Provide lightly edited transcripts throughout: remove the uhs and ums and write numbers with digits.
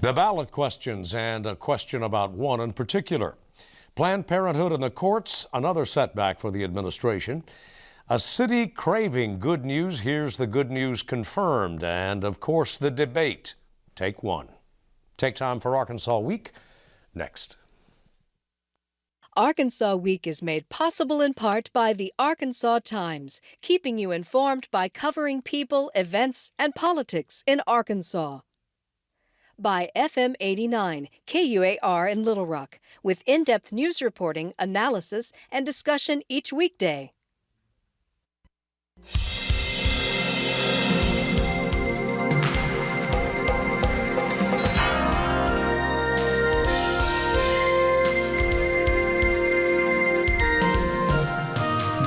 The ballot questions, and a question about one in particular. Planned Parenthood in the courts, another setback for the administration. A city craving good news. Here's the good news confirmed. And, of course, the debate. Take one. Take time for Arkansas Week. Next. Arkansas Week is made possible in part by the Arkansas Times, keeping you informed by covering people, events, and politics in Arkansas. By FM 89, KUAR in Little Rock, with in-depth news reporting, analysis, and discussion each weekday.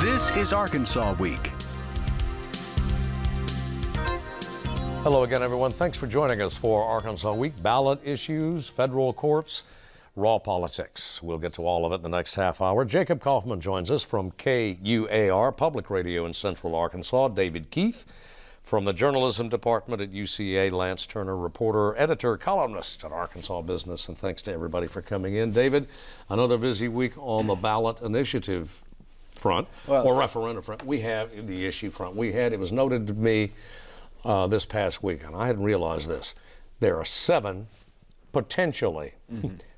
This is Arkansas Week. Hello again, everyone. Thanks for joining us for Arkansas Week. Ballot issues, federal courts, raw politics. We'll get to all of it in the next half hour. Jacob Kaufman joins us from KUAR, Public Radio in Central Arkansas. David Keith from the Journalism Department at UCA. Lance Turner, reporter, editor, columnist at Arkansas Business. And thanks to everybody for coming in. David, another busy week on the ballot initiative front, or referendum front. We have the issue front. It was noted to me this past week, and I hadn't realized this. There are potentially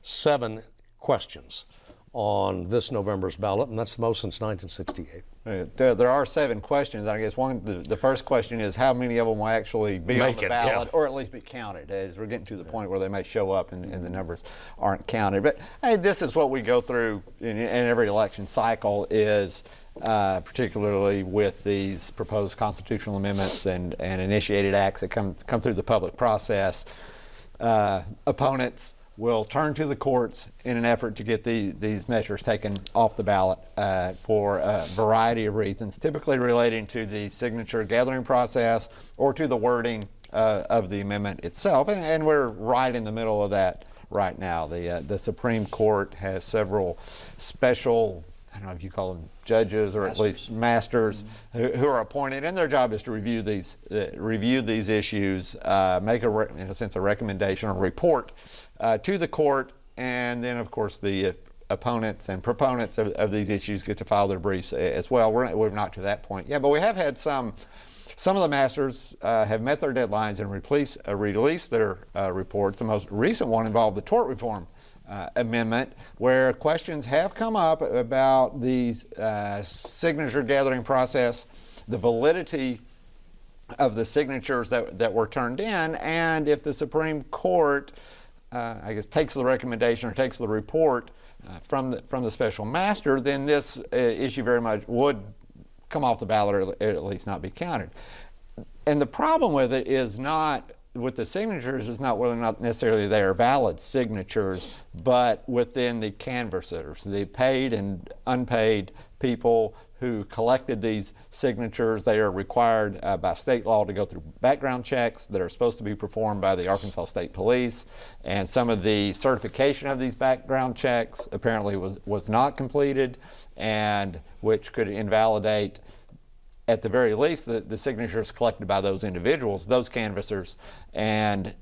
seven questions on this November's ballot, and that's the most since 1968. There are seven questions. I guess the first question is how many of them will actually be on the ballot, or at least be counted, as we're getting to the point where they may show up and the numbers aren't counted. But hey, this is what we go through in every election cycle, is particularly with these proposed constitutional amendments and initiated acts that come through the public process. Opponents will turn to the courts in an effort to get these measures taken off the ballot for a variety of reasons, typically relating to the signature gathering process or to the wording of the amendment itself. And we're right in the middle of that right now. The Supreme Court has several special, I don't know if you call them judges or at least masters, who are appointed, and their job is to review these issues, make in a sense a recommendation or report to the court, and then of course the opponents and proponents of these issues get to file their briefs as well. We're not to that point yet, but we have had some of the masters have met their deadlines and released their reports. The most recent one involved the tort reform amendment, where questions have come up about the signature gathering process, the validity of the signatures that were turned in, and if the Supreme Court I guess takes the recommendation or takes the report from the special master, then this issue very much would come off the ballot, or at least not be counted. And the problem with it is not with the signatures, is not whether or not necessarily they are valid signatures, but within the canvassers, the paid and unpaid people who collected these signatures. They are required by state law to go through background checks that are supposed to be performed by the Arkansas State Police, and some of the certification of these background checks apparently was not completed, and which could invalidate at the very least the signatures collected by those individuals, those canvassers, and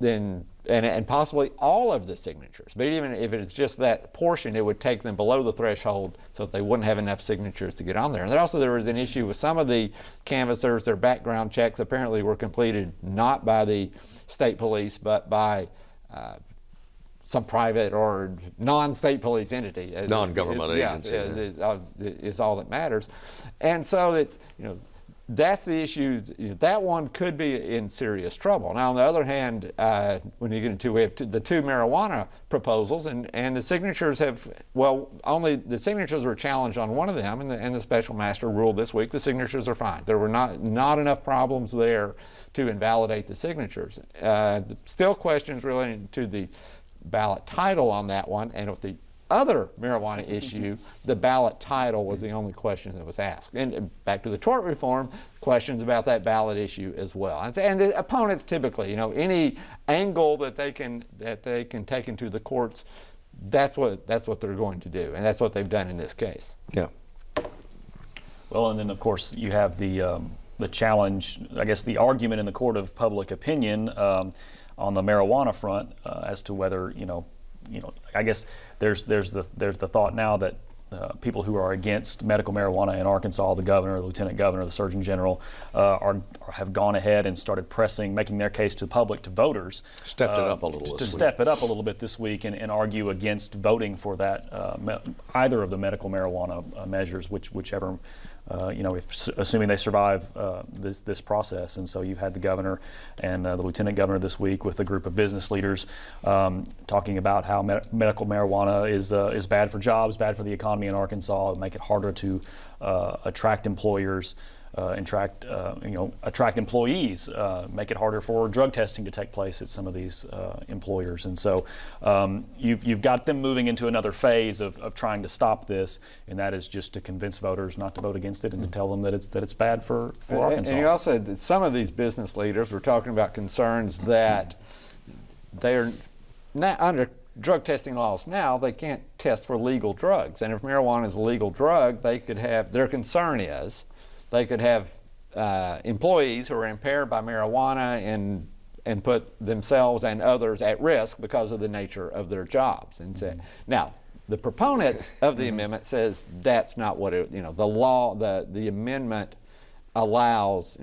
possibly all of the signatures. But even if it's just that portion, it would take them below the threshold so that they wouldn't have enough signatures to get on there. And there was an issue with some of the canvassers. Their background checks apparently were completed not by the state police, but by some private or non-state police entity. Non-government agency. Is all that matters. And so it's, that's the issue. That one could be in serious trouble. Now, on the other hand, when you get into, we have the two marijuana proposals, and the signatures only the signatures were challenged on one of them, and the special master ruled this week the signatures are fine. There were not enough problems there to invalidate the signatures. Still questions relating to the ballot title on that one, and with the other marijuana issue, the ballot title was the only question that was asked. And back to the tort reform, questions about that ballot issue as well. And the opponents typically, any angle that they can take into the courts, that's what they're going to do, and that's what they've done in this case. Yeah. Well, and then of course you have the challenge, I guess the argument in the court of public opinion on the marijuana front as to whether I guess there's the thought now that people who are against medical marijuana in Arkansas, the governor, the lieutenant governor, the surgeon general, have gone ahead and started making their case to public, to voters. Stepped it up a little this week. Step it up a little bit this week and argue against voting for that, either of the medical marijuana measures, whichever, assuming they survive this process. And so you've had the governor and the lieutenant governor this week with a group of business leaders talking about how medical marijuana is bad for jobs, bad for the economy in Arkansas, make it harder to attract employers, attract employees, make it harder for drug testing to take place at some of these employers. And so you've got them moving into another phase of trying to stop this, and that is just to convince voters not to vote against it and to tell them that it's bad for Arkansas. And you also, some of these business leaders were talking about concerns that they're not under drug testing laws now. They can't test for legal drugs, and if marijuana is a legal drug, they could have, their concern is they could have employees who are impaired by marijuana and put themselves and others at risk because of the nature of their jobs. And so, now, the proponents of the amendment says that's not what the law, the amendment allows,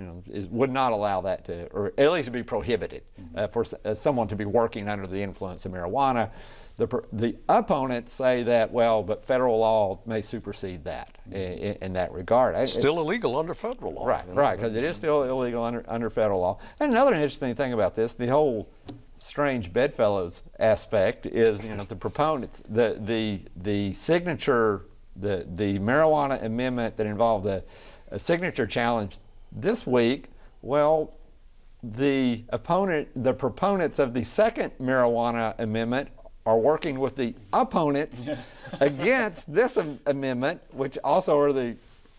would not allow that to, or at least be prohibited for someone to be working under the influence of marijuana. The opponents say that, well, but federal law may supersede that in that regard. It's still illegal under federal law. Right, because it is still illegal under federal law. And another interesting thing about this, the whole strange bedfellows aspect is, the proponents, the signature, the marijuana amendment that involved the signature challenge this week, well, the proponents of the second marijuana amendment are working with the opponents against this amendment, which also are the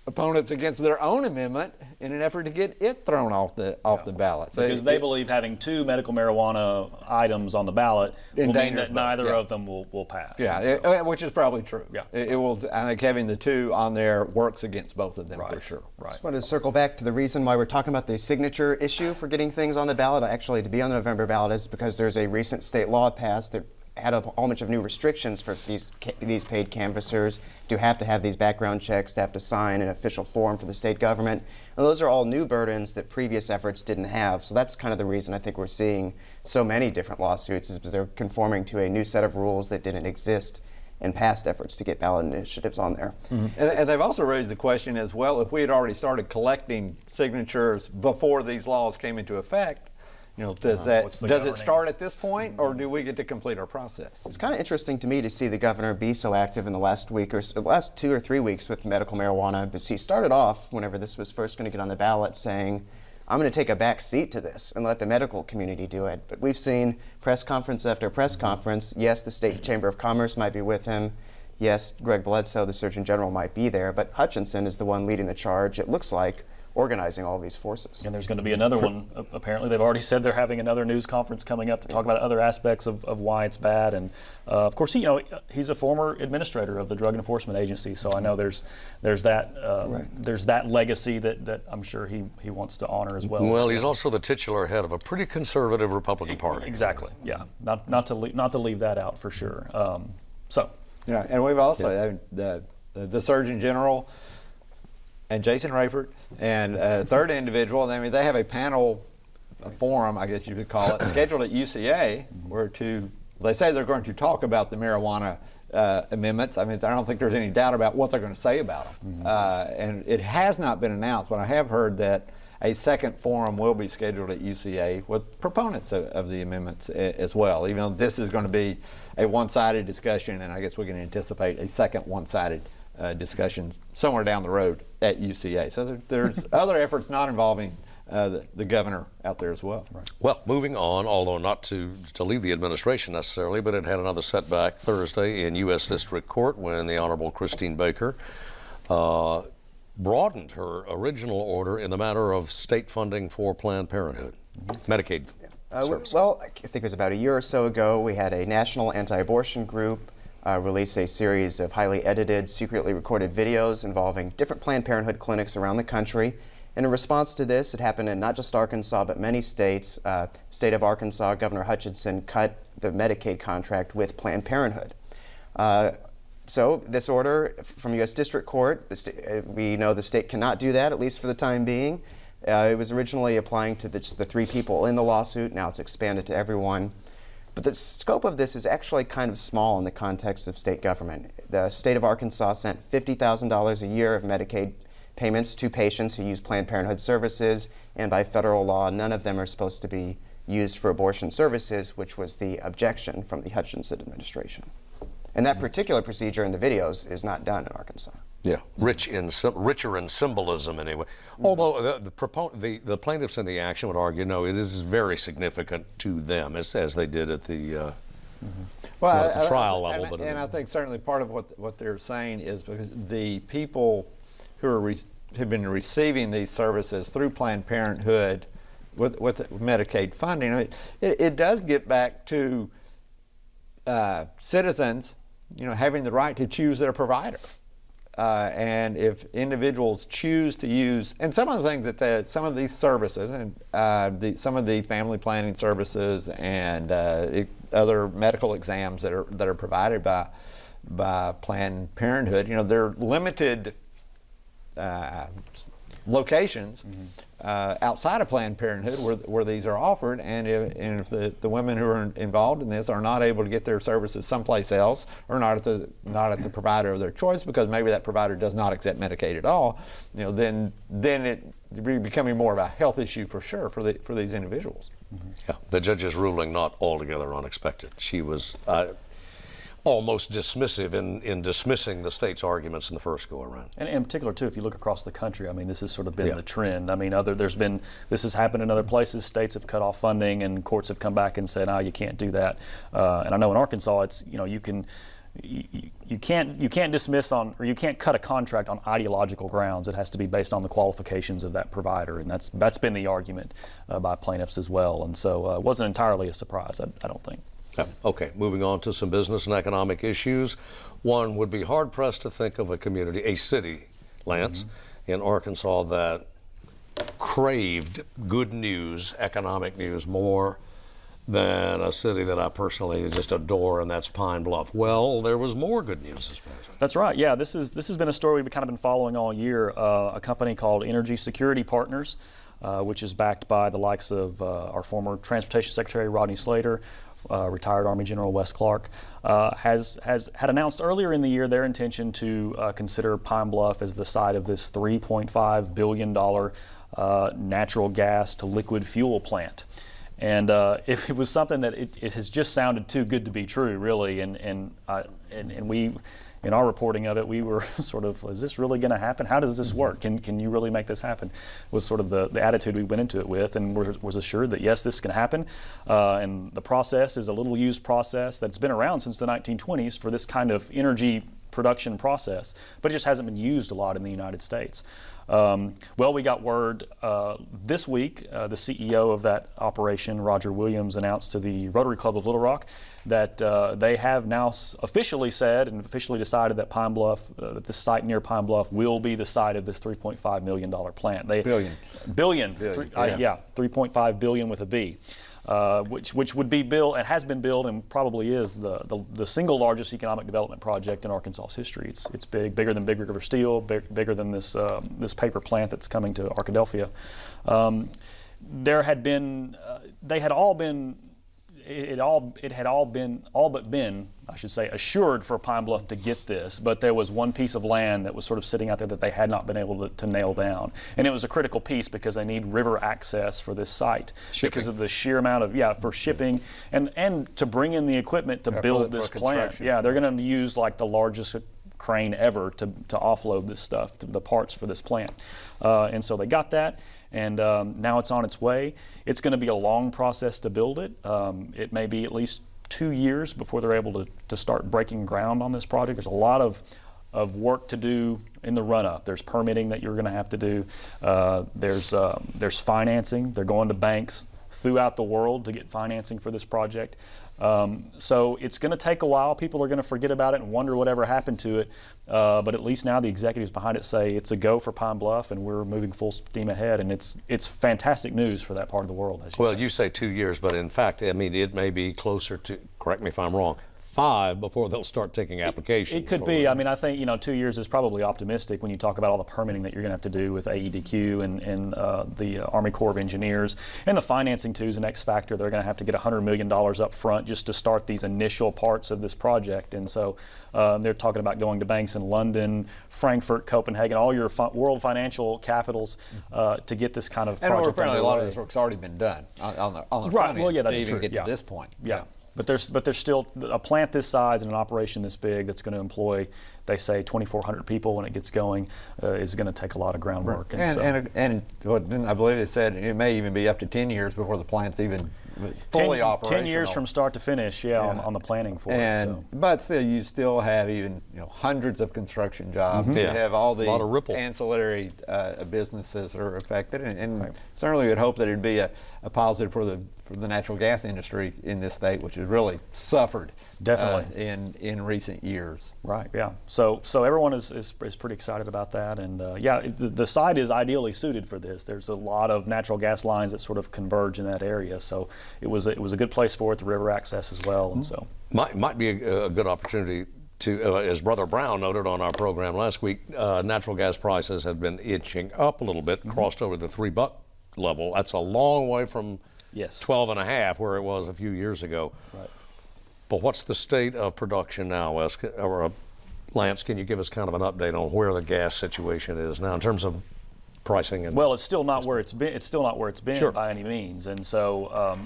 opponents against their own amendment, in an effort to get it thrown off the ballot. So because they believe having two medical marijuana items on the ballot will mean that neither of them will pass. Yeah, which is probably true. Yeah. It will. I think having the two on there works against both of them for sure. Right. I just wanted to circle back to the reason why we're talking about the signature issue for getting things on the ballot, actually to be on the November ballot, is because there's a recent state law passed that had a whole bunch of new restrictions for these paid canvassers. Do have to have these background checks, to have to sign an official form for the state government. And those are all new burdens that previous efforts didn't have. So that's kind of the reason I think we're seeing so many different lawsuits, is because they're conforming to a new set of rules that didn't exist in past efforts to get ballot initiatives on there. Mm-hmm. And they've also raised the question as well, if we had already started collecting signatures before these laws came into effect, does it start at this point, or do we get to complete our process? It's kind of interesting to me to see the governor be so active in the last 2 or 3 weeks with medical marijuana, because he started off, whenever this was first going to get on the ballot, saying, I'm going to take a back seat to this and let the medical community do it. But we've seen press conference after press conference. Yes, the State Chamber of Commerce might be with him. Yes, Greg Bledsoe, the Surgeon General, might be there. But Hutchinson is the one leading the charge, it looks like, organizing all these forces. And there's going to be another one. Apparently, they've already said they're having another news conference coming up to talk about other aspects of why it's bad. And of course, he's a former administrator of the Drug Enforcement Agency, so I know there's that legacy that I'm sure he wants to honor as well. Well, he's also the titular head of a pretty conservative Republican Party. Exactly. Yeah. Not to leave that out for sure. And we've also the Surgeon General and Jason Rayford and a third individual. I mean, they have a panel, a forum, I guess you could call it, scheduled at UCA, where they say they're going to talk about the marijuana amendments. I mean, I don't think there's any doubt about what they're going to say about them. And it has not been announced, but I have heard that a second forum will be scheduled at UCA with proponents of the amendments as well, even though this is going to be a one-sided discussion, and I guess we can anticipate a second one-sided discussion somewhere down the road at UCA. So there's other efforts not involving the governor out there as well. Right. Well, moving on, although not to leave the administration necessarily, but it had another setback Thursday in U.S. District Court when the Honorable Christine Baker broadened her original order in the matter of state funding for Planned Parenthood, Medicaid services. Well, I think it was about a year or so ago, we had a national anti-abortion group release a series of highly edited, secretly recorded videos involving different Planned Parenthood clinics around the country. And in response to this, it happened in not just Arkansas, but many states. State of Arkansas, Governor Hutchinson cut the Medicaid contract with Planned Parenthood. So this order from U.S. District Court, we know the state cannot do that, at least for the time being. It was originally applying to the 3 people in the lawsuit. Now it's expanded to everyone. But the scope of this is actually kind of small in the context of state government. The state of Arkansas sent $50,000 a year of Medicaid payments to patients who use Planned Parenthood services, and by federal law, none of them are supposed to be used for abortion services, which was the objection from the Hutchinson administration. And that particular procedure in the videos is not done in Arkansas. Yeah, richer in symbolism anyway. Although the plaintiffs in the action would argue, no, it is very significant to them as they did at the at the trial level. And I think certainly part of what they're saying is because the people who have been receiving these services through Planned Parenthood with Medicaid funding, I mean, it does get back to citizens, having the right to choose their provider. And if individuals choose to use, and some of the things that some of these services and some of the family planning services and other medical exams that are provided by Planned Parenthood, they're limited locations outside of Planned Parenthood where these are offered, and if the women who are involved in this are not able to get their services someplace else, or not at the provider of their choice because maybe that provider does not accept Medicaid at all, then it becoming more of a health issue for sure for these individuals. Yeah, the judge's ruling not altogether unexpected. She was almost dismissive in dismissing the state's arguments in the first go around. And in particular too, if you look across the country, I mean, this has sort of been the trend. I mean, this has happened in other places. States have cut off funding, and courts have come back and said, "Oh, you can't do that." And I know in Arkansas, it's you can't dismiss on, or you can't cut a contract on ideological grounds. It has to be based on the qualifications of that provider, and that's been the argument by plaintiffs as well. And so it wasn't entirely a surprise, I don't think. Okay, moving on to some business and economic issues. One would be hard-pressed to think of a city, Lance, in Arkansas that craved good news, economic news, more than a city that I personally just adore, and that's Pine Bluff. Well, there was more good news this past week. That's right. Yeah, this has been a story we've kind of been following all year. A company called Energy Security Partners, which is backed by the likes of our former Transportation Secretary Rodney Slater, retired Army General Wes Clark, had announced earlier in the year their intention to consider Pine Bluff as the site of this $3.5 billion natural gas to liquid fuel plant. And it was something that it has just sounded too good to be true, really. And we, in our reporting of it, we were sort of, is this really going to happen? How does this work? Can you really make this happen? Was sort of the attitude we went into it with, and was assured that yes, this can happen. And the process is a little used process that's been around since the 1920s for this kind of energy production process, but it just hasn't been used a lot in the United States. Well, we got word this week, the CEO of that operation, Roger Williams, announced to the Rotary Club of Little Rock that they have now officially said and officially decided that Pine Bluff, that this site near Pine Bluff will be the site of this $3.5 million plant. Billion. 3.5 billion with a B. Which would be built and has been built and probably is the single largest economic development project in Arkansas's history. It's bigger than Big River Steel, bigger than this paper plant that's coming to Arkadelphia. There had been, they had all been, it had all but been, I should say, assured for Pine Bluff to get this, but there was one piece of land that was sort of sitting out there that they had not been able to nail down. And it was a critical piece because they need river access for this site because of the sheer amount of, for shipping and to bring in the equipment to build this plant. Yeah, they're going to use like the largest crane ever to offload this stuff, the parts for this plant. And so they got that. And now it's on its way. It's going to be a long process to build it. It may be at least 2 years before they're able to start breaking ground on this project. There's a lot of work to do in the run-up. There's permitting that you're going to have to do. There's financing. They're going to banks throughout the world to get financing for this project. So it's going to take a while. People are going to forget about it and wonder whatever happened to it. But at least now the executives behind it say it's a go for Pine Bluff, and we're moving full steam ahead. And it's fantastic news for that part of the world. As Well, you say 2 years, but in fact, I mean, it may be closer to, correct me if I'm wrong, 5 before they'll start taking applications. It could be. I mean, I think 2 years is probably optimistic when you talk about all the permitting that you're going to have to do with AEDQ and the Army Corps of Engineers, and the financing too is an X factor. They're going to have to get $100 million up front just to start these initial parts of this project, and so they're talking about going to banks in London, Frankfurt, Copenhagen, all your world financial capitals to get this kind of project. And apparently a lot of underway. this work's already been done on the Right. front end Well, yeah, that's to even true. get Yeah. to this point. Yeah. But there's still a plant this size and an operation this big that's going to employ, they say, 2,400 people when it gets going, is going to take a lot of groundwork. And what I believe they said it may even be up to 10 years before the plant's even fully operational. 10 years from start to finish, on the planning for it. So. But still, you still have even hundreds of construction jobs. You Yeah. have all the A lot of ripple. ancillary businesses that are affected, and certainly we would hope that it'd be a positive for the natural gas industry in this state, which has really suffered Definitely. in recent years. Right, yeah. So everyone is pretty excited about that, and the site is ideally suited for this. There's a lot of natural gas lines that sort of converge in that area, so it was a good place for it. The river access as well, and so Might be a good opportunity to, as Brother Brown noted on our program last week, natural gas prices have been inching up a little bit, crossed over the $3 level. That's a long way from 12 and a half where it was a few years ago. Right. But what's the state of production now, Wes? Or Lance, can you give us kind of an update on where the gas situation is now in terms of pricing? And well, it's still not where it's been. It's still not where it's been Sure. by any means. And so,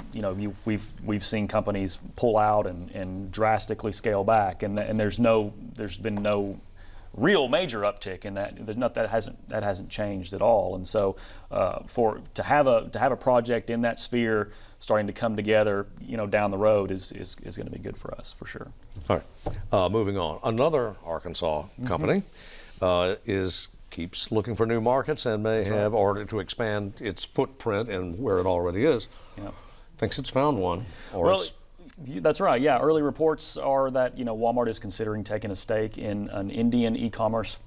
we've seen companies pull out and drastically scale back, and there's been no real major uptick in that. That hasn't changed at all. And so, to have a project in that sphere starting to come together, down the road is going to be good for us for sure. All right, moving on. Another Arkansas company keeps looking for new markets and may have ordered to expand its footprint and where it already is. Yeah. Thinks it's found one. That's right. Yeah, early reports are that Walmart is considering taking a stake in an Indian e-commerce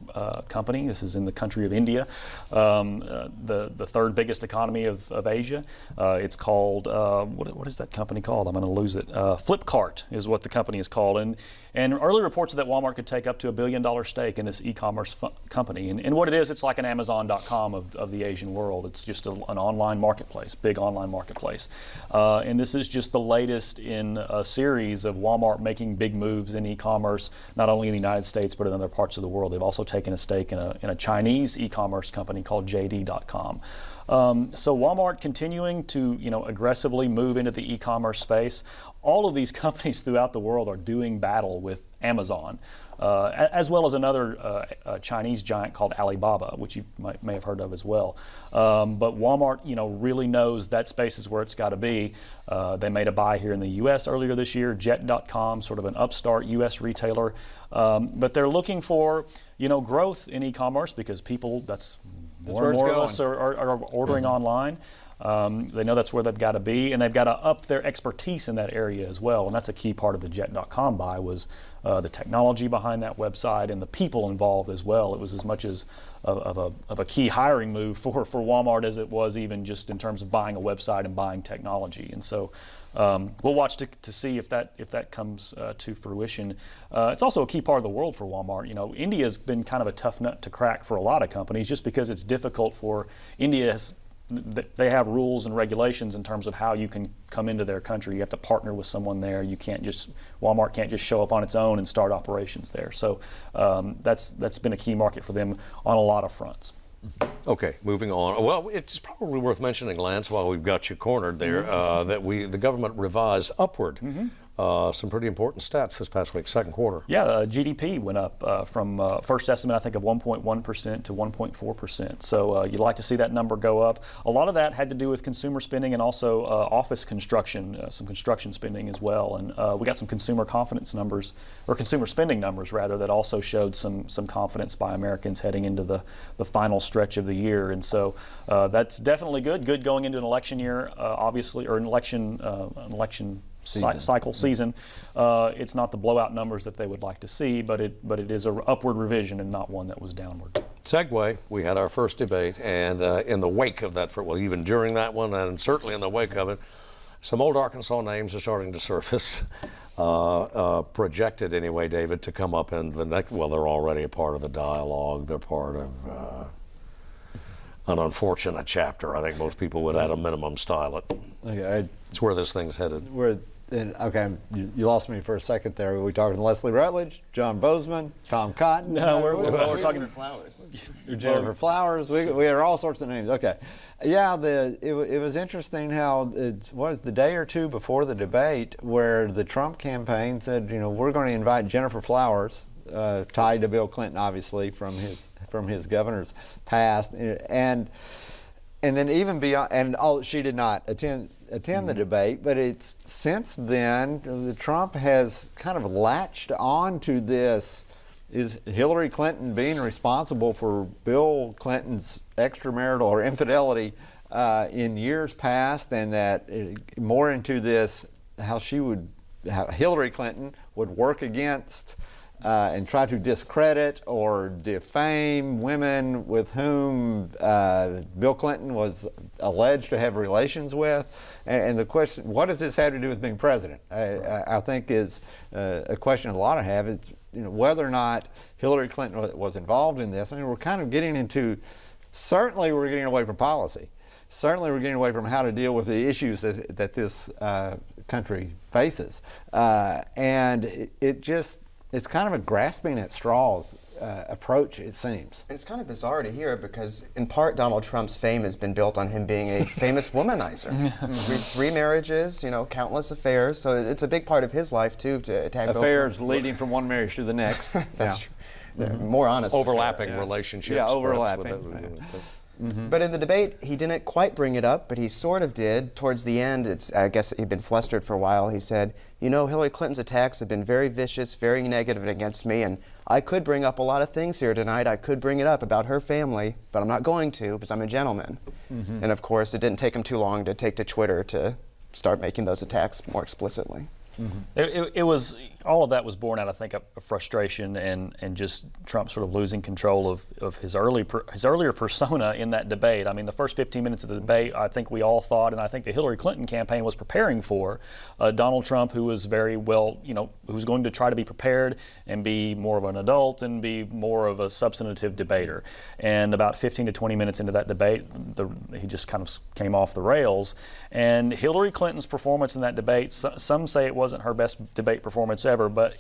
company. This is in the country of India, the third biggest economy of Asia. It's called what is that company called? I'm going to lose it. Flipkart is what the company is called, and early reports are that Walmart could take up to $1 billion stake in this e-commerce company. And what it is, it's like an Amazon.com of the Asian world. It's just an online marketplace, big online marketplace, and this is just the latest in a series of Walmart making big moves in e-commerce, not only in the United States but in other parts of the world. They've also taken a stake in a Chinese e-commerce company called JD.com. So Walmart continuing to aggressively move into the e-commerce space. All of these companies throughout the world are doing battle with Amazon, as well as another Chinese giant called Alibaba, which you may have heard of as well. But Walmart, really knows that space is where it's got to be. They made a buy here in the U.S. earlier this year, Jet.com, sort of an upstart U.S. retailer. But they're looking for, growth in e-commerce because people, more and more of us are ordering online. They know that's where they've got to be, and they've got to up their expertise in that area as well. And that's a key part of the Jet.com buy was the technology behind that website and the people involved as well. It was as much as of a key hiring move for Walmart as it was even just in terms of buying a website and buying technology. And so we'll watch to see if that comes to fruition. It's also a key part of the world for Walmart. India's been kind of a tough nut to crack for a lot of companies just because it's difficult for India. They have rules and regulations in terms of how you can come into their country. You have to partner with someone there. Walmart can't just show up on its own and start operations there. So that's been a key market for them on a lot of fronts. Okay, moving on. Well, it's probably worth mentioning, Lance, while we've got you cornered there, that the government revised upward some pretty important stats this past week, second quarter. Yeah, GDP went up from first estimate, I think, of 1.1% to 1.4%. So you'd like to see that number go up. A lot of that had to do with consumer spending and also office construction, some construction spending as well. And we got some consumer confidence numbers, or consumer spending numbers rather, that also showed some confidence by Americans heading into the final stretch of the year. And so that's definitely good. Good going into an election year, obviously, or an election cycle season. It's not the blowout numbers that they would like to see, but it is an upward revision and not one that was downward. Segue, we had our first debate, and in the wake of that, even during that one, and certainly in the wake of it, some old Arkansas names are starting to surface, projected anyway, David, to come up in the next, well, they're already a part of the dialogue. They're part of an unfortunate chapter. I think most people would at a minimum style it. Okay, It's where this thing's headed. okay, you lost me for a second there. Were we talking Leslie Rutledge, John Bozeman, Tom Cotton? No, we're talking Flowers. Jennifer Flowers. We had all sorts of names. Okay, yeah. It was interesting how was the day or two before the debate where the Trump campaign said, we're going to invite Jennifer Flowers, tied to Bill Clinton, obviously from his governor's past, and then even beyond, and she did not attend the debate, but it's since then the Trump has kind of latched on to this. Is Hillary Clinton being responsible for Bill Clinton's extramarital or infidelity in years past, and that more into this how Hillary Clinton would work against and try to discredit or defame women with whom Bill Clinton was alleged to have relations with. And the question, what does this have to do with being president? I think is a question a lot of have. It's whether or not Hillary Clinton was involved in this. I mean, we're kind of getting into, certainly we're getting away from policy. Certainly we're getting away from how to deal with the issues that this country faces. And it's kind of a grasping at straws approach, it seems. It's kind of bizarre to hear because, in part, Donald Trump's fame has been built on him being a famous womanizer. Three marriages, countless affairs. So it's a big part of his life, too, to attack affairs leading from one marriage to the next. That's true. More honest. Overlapping affair, yes. relationships. Yeah, overlapping. But in the debate, he didn't quite bring it up, but he sort of did. Towards the end, I guess he'd been flustered for a while. He said, Hillary Clinton's attacks have been very vicious, very negative against me, and I could bring up a lot of things here tonight. I could bring it up about her family, but I'm not going to because I'm a gentleman. And of course, it didn't take him too long to take to Twitter to start making those attacks more explicitly. It was, all of that was born out, I think, of frustration and just Trump sort of losing control of his earlier persona in that debate. I mean, the first 15 minutes of the debate, I think we all thought, and I think the Hillary Clinton campaign was preparing for Donald Trump, who was very well, who was going to try to be prepared and be more of an adult and be more of a substantive debater. And about 15 to 20 minutes into that debate, he just kind of came off the rails. And Hillary Clinton's performance in that debate, some say it wasn't her best debate performance ever, but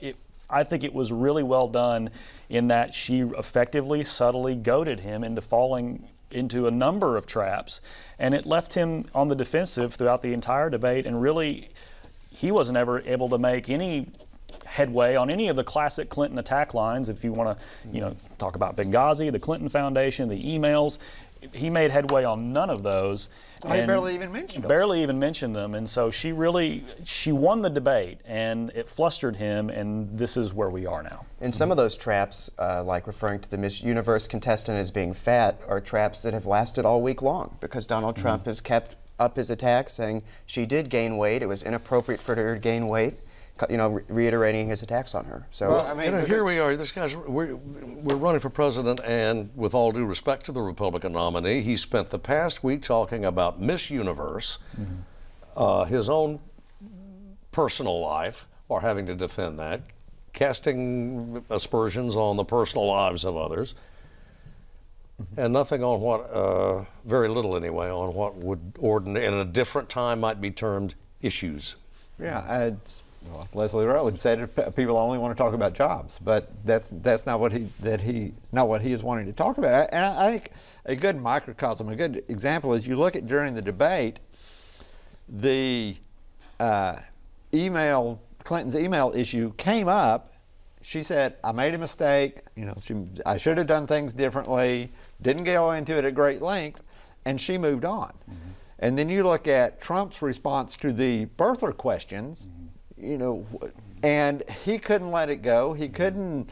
I think it was really well done in that she effectively, subtly goaded him into falling into a number of traps, and it left him on the defensive throughout the entire debate, and really he wasn't ever able to make any headway on any of the classic Clinton attack lines. If you want to talk about Benghazi, the Clinton Foundation, the emails, he made headway on none of those. He barely even mentioned them. Barely even mentioned them. And so she won the debate, and it flustered him, and this is where we are now. And some of those traps, like referring to the Miss Universe contestant as being fat, are traps that have lasted all week long because Donald Trump has kept up his attack, saying she did gain weight. It was inappropriate for her to gain weight. Reiterating his attacks on her. So here we are. This guy's we're running for president, and with all due respect to the Republican nominee, he spent the past week talking about Miss Universe, his own personal life, or having to defend that, casting aspersions on the personal lives of others, and nothing on what, very little anyway, on what would in a different time might be termed issues. Yeah, Leslie Rutledge said people only want to talk about jobs, but that's not what he is wanting to talk about. And I think a good microcosm, a good example is you look at during the debate, the email Clinton's email issue came up, she said, I made a mistake, I should have done things differently, didn't go into it at great length, and she moved on. And then you look at Trump's response to the birther questions, and he couldn't let it go. He couldn't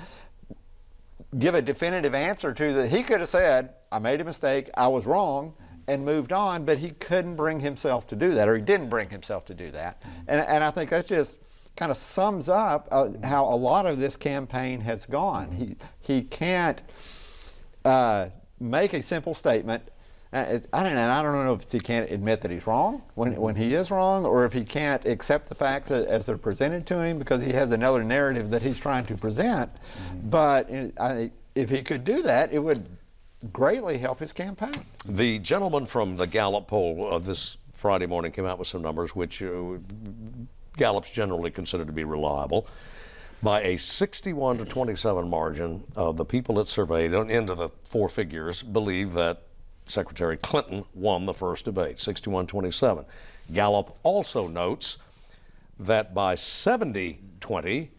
give a definitive answer to that. He could have said, I made a mistake, I was wrong, and moved on, but he couldn't bring himself to do that, or he didn't bring himself to do that. And I think that just kind of sums up how a lot of this campaign has gone. He can't make a simple statement. I don't know if he can't admit that he's wrong when he is wrong, or if he can't accept the facts as they're presented to him because he has another narrative that he's trying to present. But if he could do that, it would greatly help his campaign. The gentleman from the Gallup poll this Friday morning came out with some numbers which Gallup's generally considered to be reliable. By a 61 to 27 margin, the people it surveyed into the four figures believe that Secretary Clinton won the first debate, 61-27. Gallup also notes that by 70-20,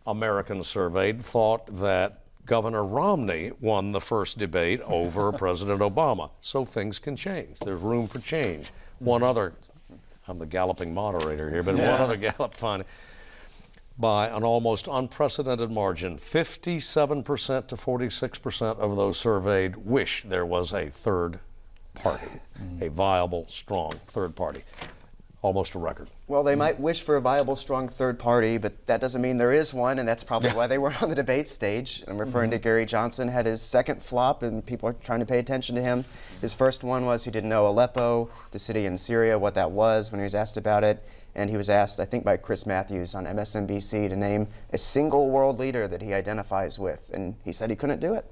Americans surveyed thought that Governor Romney won the first debate over President Obama. So things can change. There's room for change. One other, I'm the galloping moderator here, but one other Gallup finding. By an almost unprecedented margin, 57% to 46% of those surveyed wish there was a third party, a viable, strong third party. Almost a record. Well, they might wish for a viable, strong third party, but that doesn't mean there is one, and that's probably why they weren't on the debate stage. I'm referring to Gary Johnson, had his second flop, and people are trying to pay attention to him. His first one was he didn't know Aleppo, the city in Syria, what that was when he was asked about it. And he was asked, I think by Chris Matthews on MSNBC, to name a single world leader that he identifies with. And he said he couldn't do it.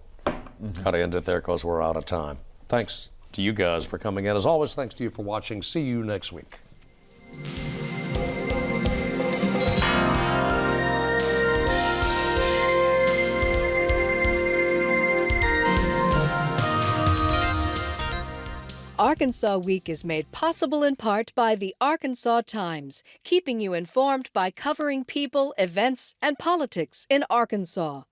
Got to end it there because we're out of time. Thanks to you guys for coming in. As always, thanks to you for watching. See you next week. Arkansas Week is made possible in part by the Arkansas Times, keeping you informed by covering people, events, and politics in Arkansas.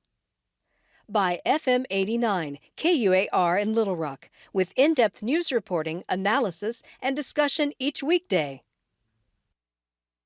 By FM 89, KUAR in Little Rock, with in-depth news reporting, analysis, and discussion each weekday.